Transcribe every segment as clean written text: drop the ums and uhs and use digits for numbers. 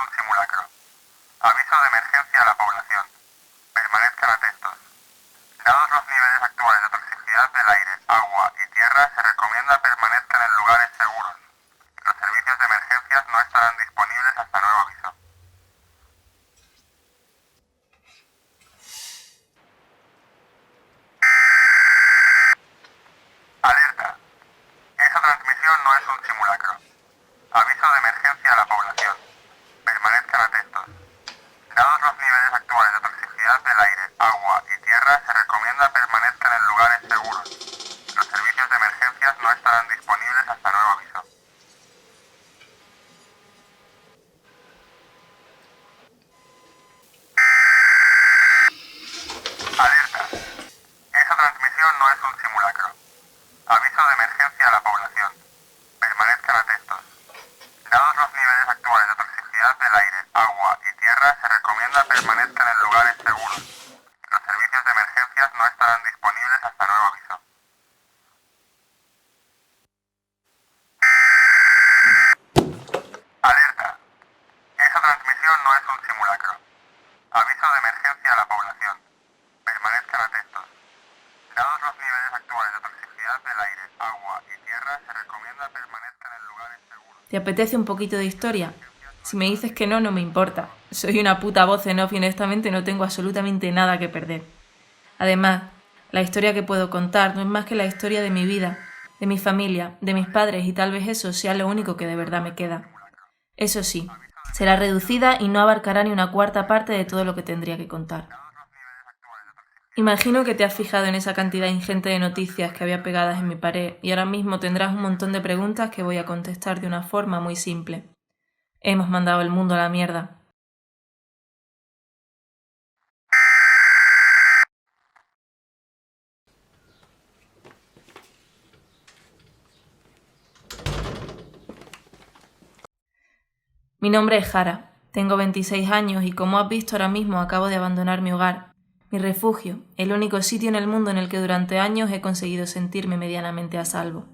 un simulacro. Aviso de emergencia a la población. Permanezcan atentos. Dados los niveles actuales de toxicidad del aire, agua y tierra, se recomienda permanezcan en lugares seguros. Los servicios de emergencias no estarán disponibles hasta nuevo aviso. Alerta. Esa transmisión no es un simulacro. Aviso de emergencia a la población. Permanezcan atentos. Dados los niveles actuales de toxicidad del aire, agua y tierra, se recomienda permanezcan en lugares seguros. Los servicios de emergencias no estarán disponibles hasta nuevo aviso. Alerta. Esa transmisión no es un simulacro. Aviso de emergencia a la población. Permanezcan atentos. Dados los niveles actuales de toxicidad del aire, agua y tierra, se recomienda permanezcan en lugares seguros. Los servicios de emergencias no estarán disponibles hasta nuevo aviso. Alerta. Esa transmisión no es un simulacro. Aviso de emergencia a la población. Permanezcan atentos. Dados los niveles actuales de toxicidad del aire, agua y tierra, se recomienda permanezcan en lugares seguros. ¿Te apetece un poquito de historia? Si me dices que no, no me importa. Soy una puta voz en off y honestamente no tengo absolutamente nada que perder. Además, la historia que puedo contar no es más que la historia de mi vida, de mi familia, de mis padres y tal vez eso sea lo único que de verdad me queda. Eso sí, será reducida y no abarcará ni una cuarta parte de todo lo que tendría que contar. Imagino que te has fijado en esa cantidad ingente de noticias que había pegadas en mi pared y ahora mismo tendrás un montón de preguntas que voy a contestar de una forma muy simple. Hemos mandado el mundo a la mierda. Mi nombre es Jara, tengo 26 años y como has visto ahora mismo acabo de abandonar mi hogar, mi refugio, el único sitio en el mundo en el que durante años he conseguido sentirme medianamente a salvo.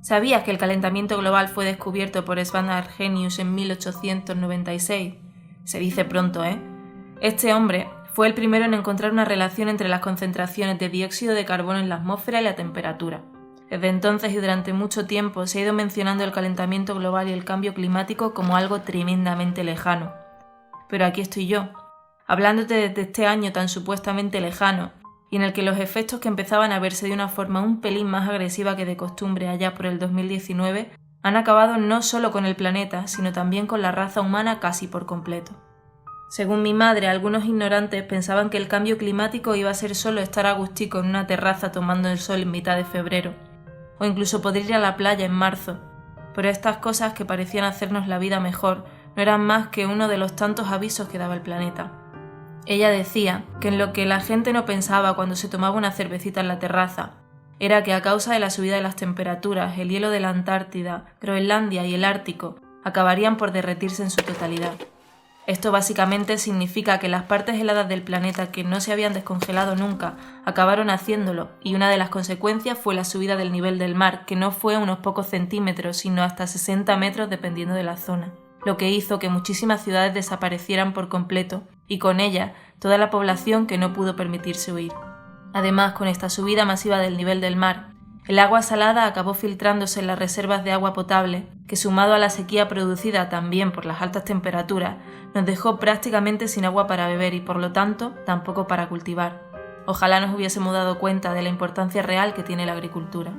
¿Sabías que el calentamiento global fue descubierto por Sven Arrhenius en 1896? Se dice pronto, ¿eh? Este hombre fue el primero en encontrar una relación entre las concentraciones de dióxido de carbono en la atmósfera y la temperatura. Desde entonces y durante mucho tiempo se ha ido mencionando el calentamiento global y el cambio climático como algo tremendamente lejano. Pero aquí estoy yo, hablándote desde este año tan supuestamente lejano, y en el que los efectos que empezaban a verse de una forma un pelín más agresiva que de costumbre allá por el 2019 han acabado no solo con el planeta, sino también con la raza humana casi por completo. Según mi madre, algunos ignorantes pensaban que el cambio climático iba a ser solo estar a gustico en una terraza tomando el sol en mitad de febrero, o incluso poder ir a la playa en marzo, pero estas cosas que parecían hacernos la vida mejor no eran más que uno de los tantos avisos que daba el planeta. Ella decía que en lo que la gente no pensaba cuando se tomaba una cervecita en la terraza era que a causa de la subida de las temperaturas, el hielo de la Antártida, Groenlandia y el Ártico acabarían por derretirse en su totalidad. Esto básicamente significa que las partes heladas del planeta que no se habían descongelado nunca acabaron haciéndolo y una de las consecuencias fue la subida del nivel del mar, que no fue unos pocos centímetros sino hasta 60 metros dependiendo de la zona, lo que hizo que muchísimas ciudades desaparecieran por completo y con ella toda la población que no pudo permitirse huir. Además, con esta subida masiva del nivel del mar, el agua salada acabó filtrándose en las reservas de agua potable, que sumado a la sequía producida también por las altas temperaturas, nos dejó prácticamente sin agua para beber y por lo tanto tampoco para cultivar. Ojalá nos hubiésemos dado cuenta de la importancia real que tiene la agricultura.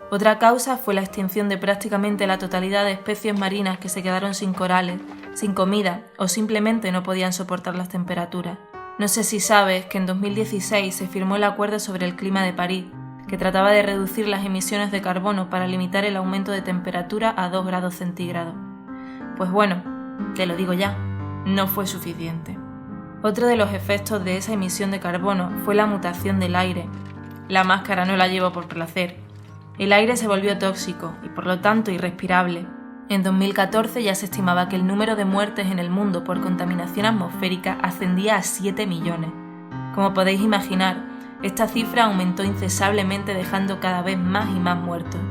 Otra causa fue la extinción de prácticamente la totalidad de especies marinas que se quedaron sin corales, sin comida o simplemente no podían soportar las temperaturas. No sé si sabes que en 2016 se firmó el Acuerdo sobre el Clima de París, que trataba de reducir las emisiones de carbono para limitar el aumento de temperatura a 2 grados centígrados. Pues bueno, te lo digo ya, no fue suficiente. Otro de los efectos de esa emisión de carbono fue la mutación del aire. La máscara no la llevo por placer. El aire se volvió tóxico y por lo tanto irrespirable. En 2014 ya se estimaba que el número de muertes en el mundo por contaminación atmosférica ascendía a 7 millones. Como podéis imaginar, esta cifra aumentó incesablemente, dejando cada vez más y más muertos.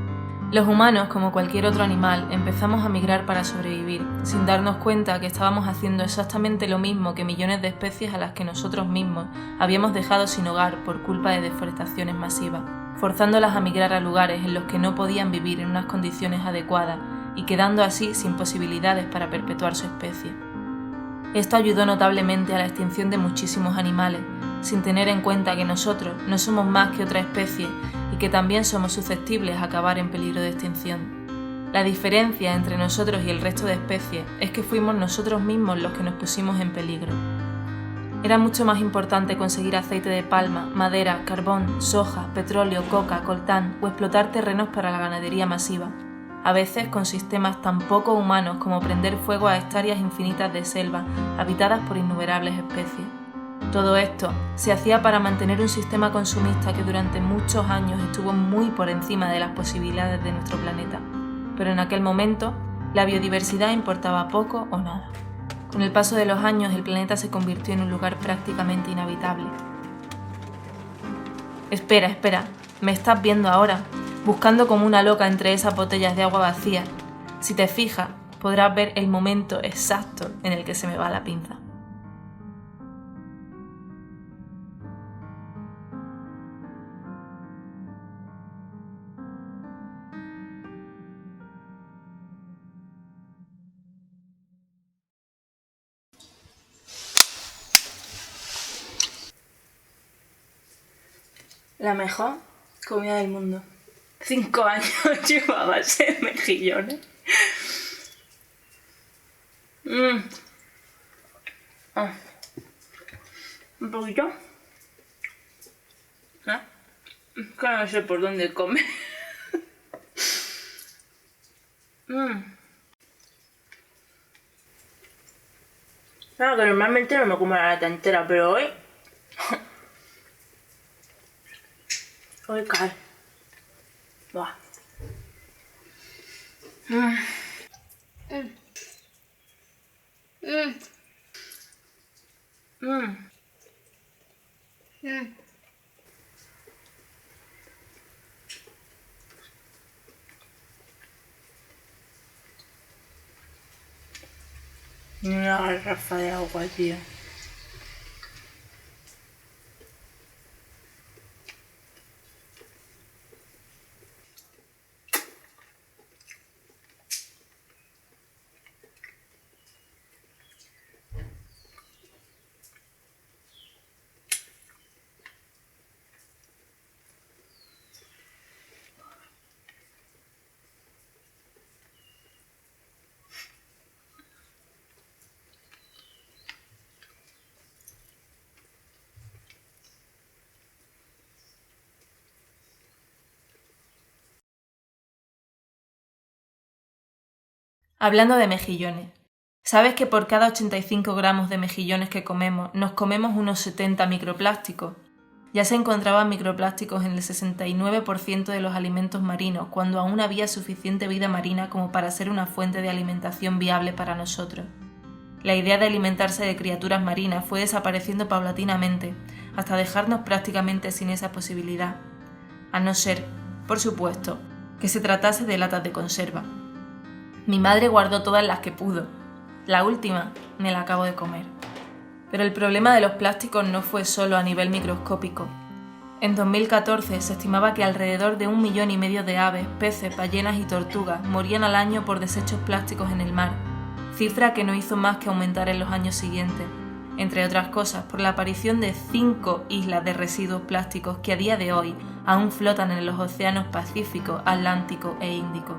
Los humanos, como cualquier otro animal, empezamos a migrar para sobrevivir, sin darnos cuenta que estábamos haciendo exactamente lo mismo que millones de especies a las que nosotros mismos habíamos dejado sin hogar por culpa de deforestaciones masivas, forzándolas a migrar a lugares en los que no podían vivir en unas condiciones adecuadas y quedando así sin posibilidades para perpetuar su especie. Esto ayudó notablemente a la extinción de muchísimos animales, sin tener en cuenta que nosotros no somos más que otra especie y que también somos susceptibles a acabar en peligro de extinción. La diferencia entre nosotros y el resto de especies es que fuimos nosotros mismos los que nos pusimos en peligro. Era mucho más importante conseguir aceite de palma, madera, carbón, soja, petróleo, coca, coltán o explotar terrenos para la ganadería masiva, a veces con sistemas tan poco humanos como prender fuego a hectáreas infinitas de selva habitadas por innumerables especies. Todo esto se hacía para mantener un sistema consumista que durante muchos años estuvo muy por encima de las posibilidades de nuestro planeta, pero en aquel momento la biodiversidad importaba poco o nada. Con el paso de los años el planeta se convirtió en un lugar prácticamente inhabitable. Espera, ¿me estás viendo ahora? Buscando como una loca entre esas botellas de agua vacías. Si te fijas, podrás ver el momento exacto en el que se me va la pinza. La mejor comida del mundo. 5 años llevaba a base de mejillones. Un poquito. Es que no sé por dónde come. Claro que normalmente no me como la lata entera, pero hoy... hoy cae. Buah. Una garrafa de agua, tío. Hablando de mejillones, ¿sabes que por cada 85 gramos de mejillones que comemos, nos comemos unos 70 microplásticos? Ya se encontraban microplásticos en el 69% de los alimentos marinos, cuando aún había suficiente vida marina como para ser una fuente de alimentación viable para nosotros. La idea de alimentarse de criaturas marinas fue desapareciendo paulatinamente, hasta dejarnos prácticamente sin esa posibilidad, a no ser, por supuesto, que se tratase de latas de conserva. Mi madre guardó todas las que pudo. La última me la acabo de comer. Pero el problema de los plásticos no fue solo a nivel microscópico. En 2014 se estimaba que alrededor de 1,5 millones de aves, peces, ballenas y tortugas morían al año por desechos plásticos en el mar, cifra que no hizo más que aumentar en los años siguientes, entre otras cosas por la aparición de 5 islas de residuos plásticos que a día de hoy aún flotan en los océanos Pacífico, Atlántico e Índico.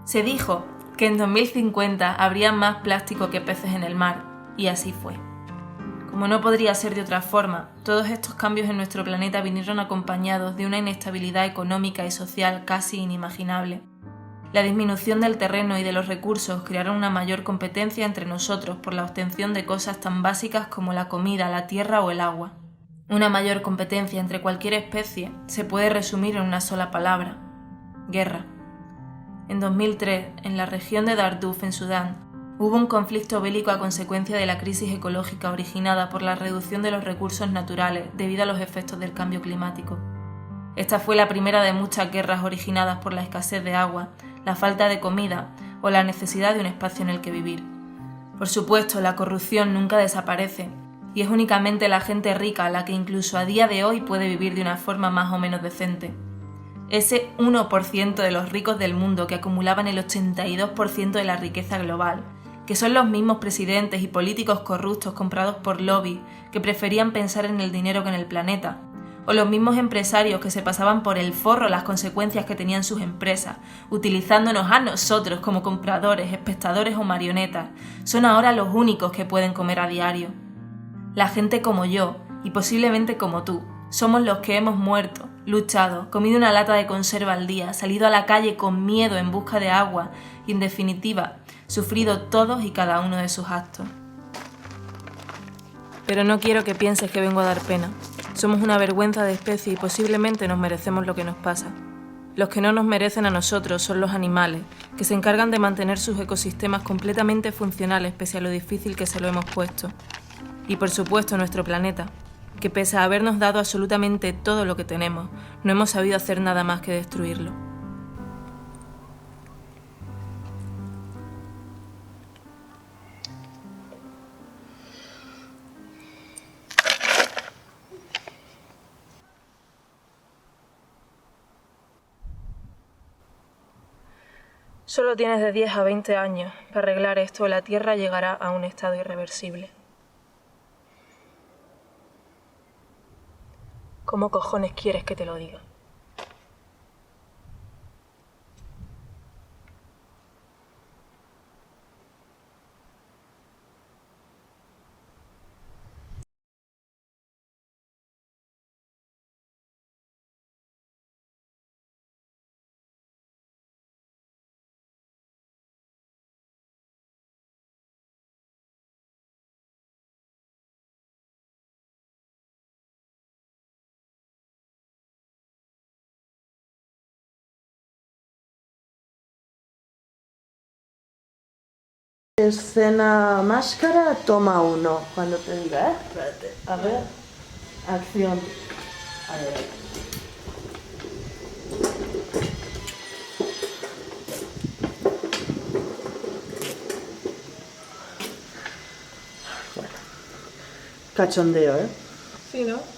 Se dijo que en 2050 habría más plástico que peces en el mar, y así fue. Como no podría ser de otra forma, todos estos cambios en nuestro planeta vinieron acompañados de una inestabilidad económica y social casi inimaginable. La disminución del terreno y de los recursos crearon una mayor competencia entre nosotros por la obtención de cosas tan básicas como la comida, la tierra o el agua. Una mayor competencia entre cualquier especie se puede resumir en una sola palabra: guerra. En 2003, en la región de Darfur, en Sudán, Hubo un conflicto bélico a consecuencia de la crisis ecológica originada por la reducción de los recursos naturales debido a los efectos del cambio climático. Esta fue la primera de muchas guerras originadas por la escasez de agua, la falta de comida o la necesidad de un espacio en el que vivir. Por supuesto, la corrupción nunca desaparece, y es únicamente la gente rica la que incluso a día de hoy puede vivir de una forma más o menos decente. Ese 1% de los ricos del mundo que acumulaban el 82% de la riqueza global, que son los mismos presidentes y políticos corruptos comprados por lobby que preferían pensar en el dinero que en el planeta, o los mismos empresarios que se pasaban por el forro las consecuencias que tenían sus empresas, utilizándonos a nosotros como compradores, espectadores o marionetas, son ahora los únicos que pueden comer a diario. La gente como yo, y posiblemente como tú, somos los que hemos muerto, luchado, comido una lata de conserva al día, salido a la calle con miedo en busca de agua y, en definitiva, sufrido todos y cada uno de sus actos. Pero no quiero que pienses que vengo a dar pena. Somos una vergüenza de especie y posiblemente nos merecemos lo que nos pasa. Los que no nos merecen a nosotros son los animales, que se encargan de mantener sus ecosistemas completamente funcionales pese a lo difícil que se lo hemos puesto. Y por supuesto nuestro planeta, que pese a habernos dado absolutamente todo lo que tenemos, no hemos sabido hacer nada más que destruirlo. Solo tienes de 10 a 20 años. Para arreglar esto, la Tierra llegará a un estado irreversible. ¿Cómo cojones quieres que te lo diga? Escena máscara, toma 1. Cuando te diga, espérate. A ver, acción. A ver. Bueno. Cachondeo, ¿eh? Sí, ¿no?